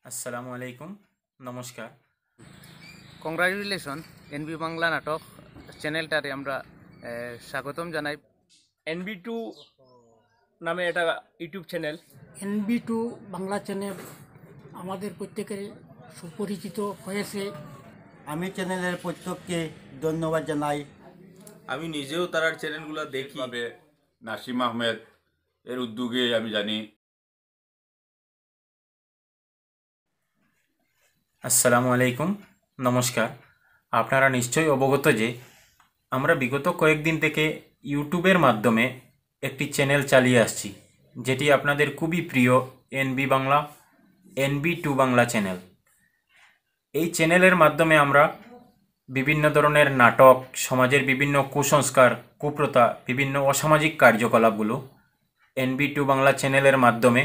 আসসালামু আলাইকুম, নমস্কার। কংগ্রাচুলেশন এনবি বাংলা নাটক চ্যানেলটারে আমরা স্বাগতম জানাই। NB2 নামে এটা YouTube channel. NB2 Bangla channel আমাদের প্রত্যেকের সুপরিচিত হয়েছে। আমি চ্যানেলের প্রত্যেককে ধন্যবাদ জানাই। আমি নিজেও তার চ্যানেলগুলো দেখি। নাসিম আহমেদ এর উদ্যোগে আমি জানি। আসসালামু আলাইকুম, নমস্কার। আপনারা নিশ্চয়ই অবগত যে আমরা বিগত কয়েকদিন থেকে ইউটিউবের মাধ্যমে একটি চ্যানেল চালিয়ে আসছি, যেটি আপনাদের খুবই প্রিয় NB Bangla, NB2 Bangla channel. এই চ্যানেলের মাধ্যমে আমরা বিভিন্ন ধরনের নাটক, সমাজের বিভিন্ন কুসংস্কার, কুপ্রথা, বিভিন্ন অসামাজিক কার্যকলাপগুলো NB2 বাংলা চ্যানেলের মাধ্যমে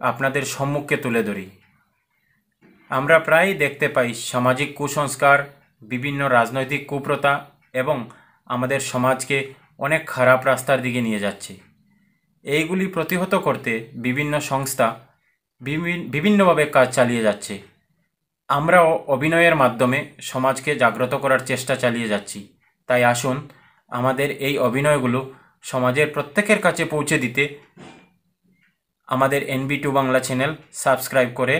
আপনাদের সম্মুখে তুলে ধরি। আমরা প্রায়ই দেখতে পাই সামাজিক কুসংস্কার, বিভিন্ন রাজনৈতিক কুপ্রথা এবং আমাদের সমাজকে অনেক খারাপ রাস্তার দিকে নিয়ে যাচ্ছে। এইগুলি প্রতিহত করতে বিভিন্ন সংস্থা বিভিন্নভাবে কাজ চালিয়ে যাচ্ছে। আমরাও অভিনয়ের মাধ্যমে সমাজকে জাগ্রত করার চেষ্টা চালিয়ে যাচ্ছি। তাই আসুন আমাদের এই অভিনয়গুলো সমাজের প্রত্যেকের কাছে পৌঁছে দিতে আমাদের NB2 বাংলা চ্যানেল সাবস্ক্রাইব করে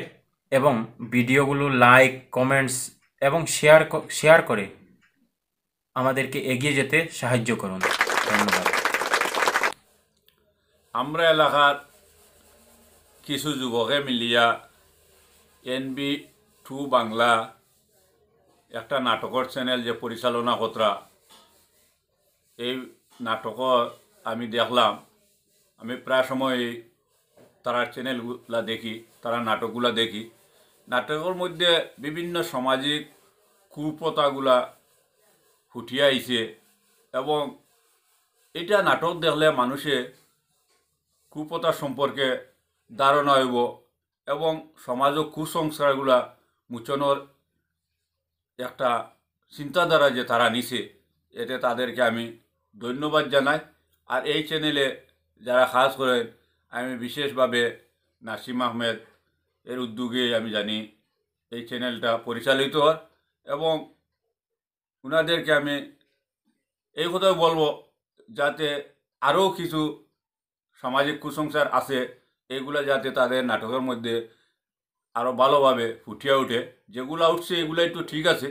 এবং ভিডিওগুলো লাইক, কমেন্টস এবং শেয়ার করে আমাদেরকে এগিয়ে যেতে সাহায্য করুন। ধন্যবাদ। আমরা এলাকার কিছু যুবকে মিলিয়া NB2 বাংলা একটা নাটকের চ্যানেল যে পরিচালনা করা, এই নাটক আমি দেখলাম। আমি প্রায় সময় তারা চ্যানেলগুলা দেখি, তারা নাটকগুলা দেখি। নাটকের মধ্যে বিভিন্ন সামাজিক কুপ্রথাগুলা ফুটিয়ে আইছে এবং এটা নাটক দেখলে মানুষে কুপ্রথা সম্পর্কে ধারণা হইব এবং সমাজক কুসংস্কারগুলা মোচনের একটা চিন্তাধারা যে তারা নিছে, এতে তাদেরকে আমি ধন্যবাদ জানাই। আর এই চ্যানেলে যারা কাজ করেন, আমি বিশেষভাবে নাসিম আহমেদ এর উদ্যোগে আমি জানি এই চ্যানেলটা পরিচালিত হয় এবং ওনাদেরকে আমি এই কথাই বলবো যাতে আরও কিছু সামাজিক কুসংস্কার আছে, এগুলো যাতে তাদের নাটকের মধ্যে আরও ভালোভাবে ফুটিয়ে ওঠে। যেগুলো উঠছে এগুলো একটু ঠিক আছে,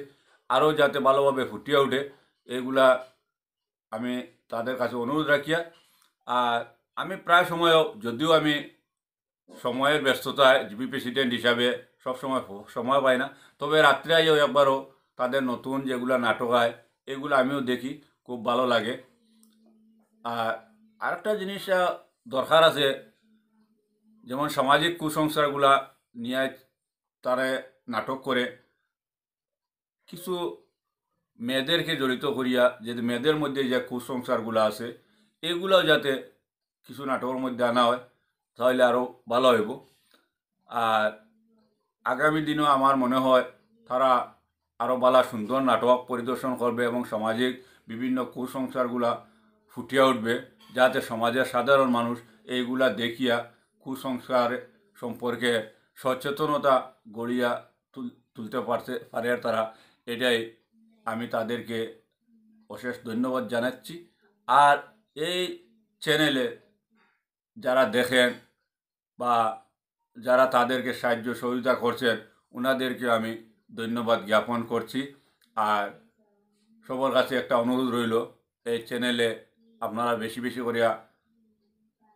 আরও যাতে ভালোভাবে ফুটিয়ে ওঠে এগুলা আমি তাদের কাছে অনুরোধ রাখিয়া। আর আমি প্রায় সময়ও, যদিও আমি সময়ের ব্যস্ততায় জিপি প্রেসিডেন্ট হিসাবে সবসময় সময় পাই না, তবে রাত্রে আইও একবারও তাদের নতুন যেগুলো নাটক হয় এগুলো আমিও দেখি, খুব ভালো লাগে। আর আরেকটা জিনিস দরকার আছে, যেমন সামাজিক কুসংস্কারগুলা নিয়ে তারা নাটক করে কিছু মেয়েদেরকে জড়িত করিয়া, যে মেয়েদের মধ্যে যে কুসংস্কারগুলো আছে এগুলোও যাতে কিছু নাটকের মধ্যে আনা হয় তাহলে আরও ভালো হইব। আর আগামী দিনও আমার মনে হয় তারা আরও ভালো সুন্দর নাটক পরিদর্শন করবে এবং সামাজিক বিভিন্ন কুসংস্কারগুলা ফুটিয়ে উঠবে, যাতে সমাজের সাধারণ মানুষ এইগুলা দেখিয়া কুসংস্কার সম্পর্কে সচেতনতা গড়িয়া তুলতে পারে তারা। এটাই আমি তাদেরকে অশেষ ধন্যবাদ জানাচ্ছি। আর এই চ্যানেলে যারা দেখেন বা যারা তাদেরকে সাহায্য সহযোগিতা করছেন, ওনাদেরকে আমি ধন্যবাদ জ্ঞাপন করছি। আর সবার কাছে একটা অনুরোধ রইল, এই চ্যানেলে আপনারা বেশি বেশি করিয়া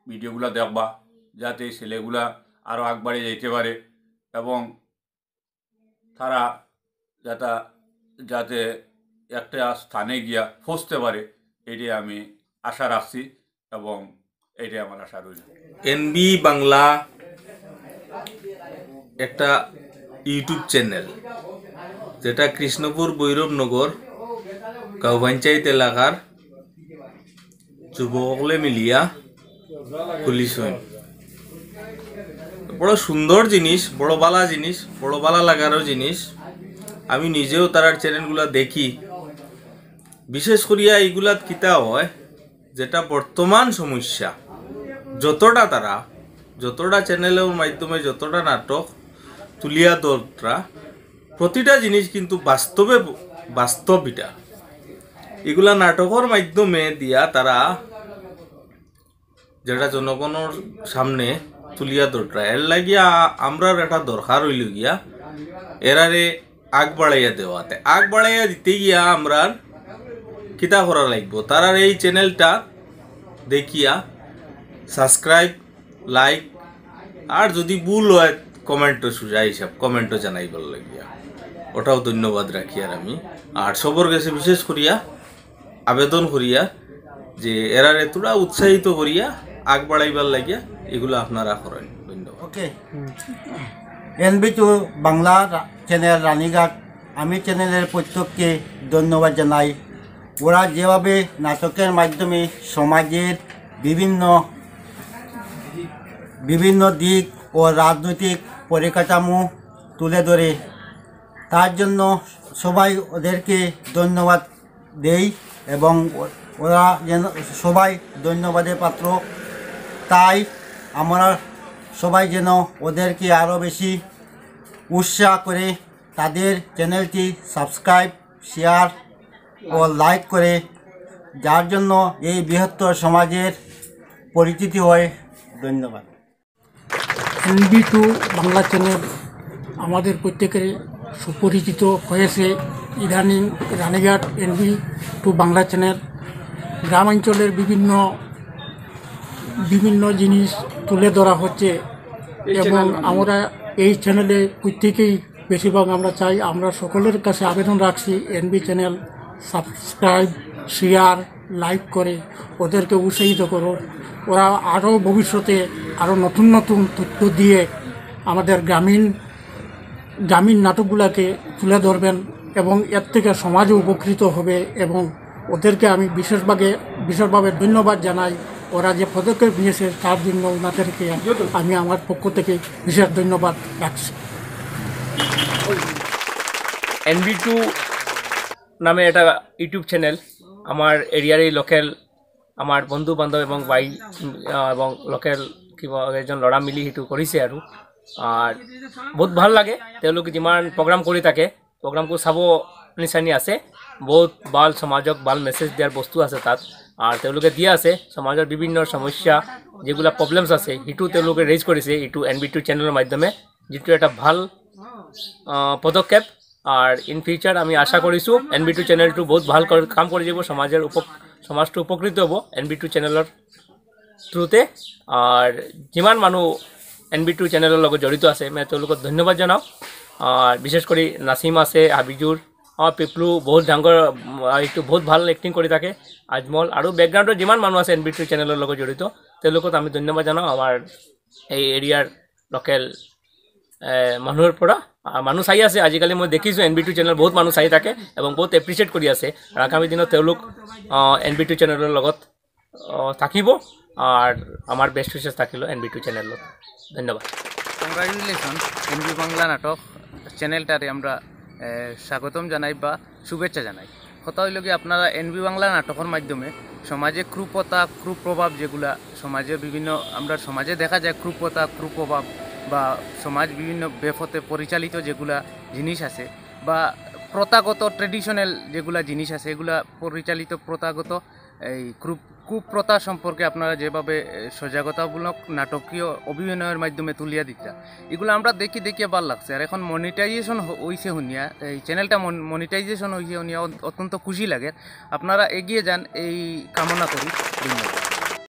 ভিডিওগুলো দেখবা, যাতে এই ছেলেগুলা আরও আগবাড়ে যেতে পারে এবং তারা যাতে একটা স্থানে গিয়া পৌঁছতে পারে, এটি আমি আশা রাখছি এবং এটাই আমার আশা রইল। এনবি বাংলা একটা ইউটিউব চ্যানেল, যেটা কৃষ্ণপুর বৈরবনগর গাঁও পঞ্চায়েত এলাকার যুবকলে মিলিয়া খুলিছেন। বড় সুন্দর জিনিস, বড় বালা জিনিস, বড় বালা লাগারও জিনিস। আমি নিজেও তার চ্যানেলগুলা দেখি। বিশেষ করিয়া এইগুলা কিতা হয়, যেটা বর্তমান সমস্যা, যতটা চ্যানেলের মাধ্যমে যতটা নাটক তুলিয়া ধরা প্রতিটা জিনিস কিন্তু বাস্তবে বাস্তব এটা এগুলা নাটকের মাধ্যমে দিয়া তারা যেটা জনগণের সামনে তুলিয়া ধরা এর লাগিয়া আমরার একটা দরকার হইল গিয়া এরারে আগ বাড়াইয়া দেওয়াতে আগ বাড়াইয়া দিতে গিয়া আমরা কিতা করা লাগবো তারার এই চ্যানেলটা দেখিয়া সাবস্ক্রাইব লাইক আর যদি ভুল হয় কমেন্টও সুজা হিসাব কমেন্টও জানাইবার লাগিয়া ওটাও ধন্যবাদ রাখি আর আমি আর সবর কাছে বিশেষ করিয়া আবেদন করিয়া যে এরারে তোরা উৎসাহিত করিয়া আগ বাড়াইবার লাগিয়া এগুলো আপনারা করেন ধন্যবাদ। ওকে NB2 বাংলা চ্যানেল রানীঘাট আমি চ্যানেলের প্রত্যেককে ধন্যবাদ জানাই। ওরা যেভাবে নাটকের মাধ্যমে সমাজের বিভিন্ন দিক ও রাজনৈতিক পরিকাঠামো তুলে ধরে তার জন্য সবাই ওদেরকে ধন্যবাদ দেই এবং ওরা যেন সবাই ধন্যবাদের পাত্র। তাই আমরা সবাই যেন ওদেরকে আরও বেশি উৎসাহ করে তাদের চ্যানেলটি সাবস্ক্রাইব শেয়ার ও লাইক করে যার জন্য এই বৃহত্তর সমাজের পরিচিতি হয়। ধন্যবাদ। NB2 বাংলা চ্যানেল আমাদের প্রত্যেকের সুপরিচিত হয়েছে। ইদানিং রানীঘাট NB2 বাংলা চ্যানেল গ্রামাঞ্চলের বিভিন্ন জিনিস তুলে ধরা হচ্ছে এবং আমরা এই চ্যানেলে প্রত্যেকেই বেশিরভাগ আমরা চাই আমরা সকলের কাছে আবেদন রাখছি NB channel subscribe share like করে ওদেরকে উৎসাহিত করুন। ওরা আরও ভবিষ্যতে আরও নতুন নতুন তথ্য দিয়ে আমাদের গ্রামীণ নাটকগুলোকে তুলে ধরবেন এবং এর থেকে সমাজও উপকৃত হবে এবং ওদেরকে আমি বিশেষভাবে ধন্যবাদ জানাই। ওরা যে পদক্ষেপ নিয়েছে তার জন্য ওনাদেরকে আমি আমার পক্ষ থেকে বিশেষ ধন্যবাদ রাখছি। NB2 নামে একটা ইউটিউব চ্যানেল আমার এরিয়ারই লোকেল আমার বন্ধু বান্ধব এবং ভাই এবং লোকেল কিবা এজন ল'ৰা মিলি সেইটো কৰিছে আৰু বহুত ভাল লাগে। তেওঁলোকে যিমান প্ৰগ্ৰাম কৰি থাকে প্ৰগ্ৰামটো চাব নিচানি আছে। বহুত ভাল সমাজক ভাল মেছেজ দিয়াৰ বস্তু আছে তাত আৰু তেওঁলোকে দিয়া আছে সমাজৰ বিভিন্ন সমস্যা যেগুলা প্ৰব্লেমছ আছে সেইটো তেওঁলোকে ৰেজ কৰিছে এইটো NB2 চেনেলৰ মাধ্যমে, যিটো এটা ভাল পদক্ষেপ। আর ইন ফিউচার আমি আশা কৰিছোঁ NB2 চেনেলটো বহুত ভাল কাম কৰি যাব, সমাজটো উপকৃত হ'ব NB2 চেনেলৰ থ্ৰুতে। আর যিমান মানুহ NB2 চেনেলৰ লগত জড়িত আছে মই তেওঁলোকক ধন্যবাদ জনাওঁ। আর বিশেষ কৰি নাচিম আছে, হাবিজুৰ, পিপলু বহুত ডাঙৰ এইটো বহুত ভাল এক্টিং কৰি থাকে, আজমল আৰু বেকগ্ৰাউণ্ডৰ যিমান মানুহ আছে NB2 চেনেলৰ লগত জড়িত তেওঁলোকক আমি ধন্যবাদ জনাওঁ। আমাৰ এই এৰিয়াৰ লোকেল মানুহৰ পৰা মানুহ চাই আছে আজিকালি মই দেখিছোঁ NB2 চেনেল বহুত মানুহ চাই থাকে এবং বহুত এপ্ৰিচিয়েট কৰি আছে। আৰু আগামী দিনত তেওঁলোক NB2 চেনেলৰ লগত থাকিব আর আমার বেস্ট উইশেস থাকিল NB2 চ্যানেলত। ধন্যবাদ। কংগ্রাচুলেশন NB বাংলা নাটক চ্যানেলটারে আমরা স্বাগতম জানাই বা শুভেচ্ছা জানাই। কথা হইল কি আপনারা NB বাংলা নাটকের মাধ্যমে সমাজে কুপ্রভাব যেগুলা সমাজে বিভিন্ন আমরা সমাজে দেখা যায় কুপ্রভাব বা সমাজ বিভিন্ন বেপথে পরিচালিত যেগুলা জিনিস আছে বা প্রথাগত ট্রেডিশনাল যেগুলা জিনিস আছে এগুলা পরিচালিত প্রথাগত এই কুপ্রথা সম্পর্কে আপনারা যেভাবে সজাগতামূলক নাটকীয় অভিনয়ের মাধ্যমে তুলিয়া দিতা এগুলো আমরা দেখিয়ে ভাল লাগছে। আর এখন মনিটাইজেশন হয়েছে শুনিয়া এই চ্যানেলটা মনিটাইজেশন হয়েছে শুনিয়া অত্যন্ত খুশি লাগে। আপনারা এগিয়ে যান এই কামনা করি। ধন্যবাদ।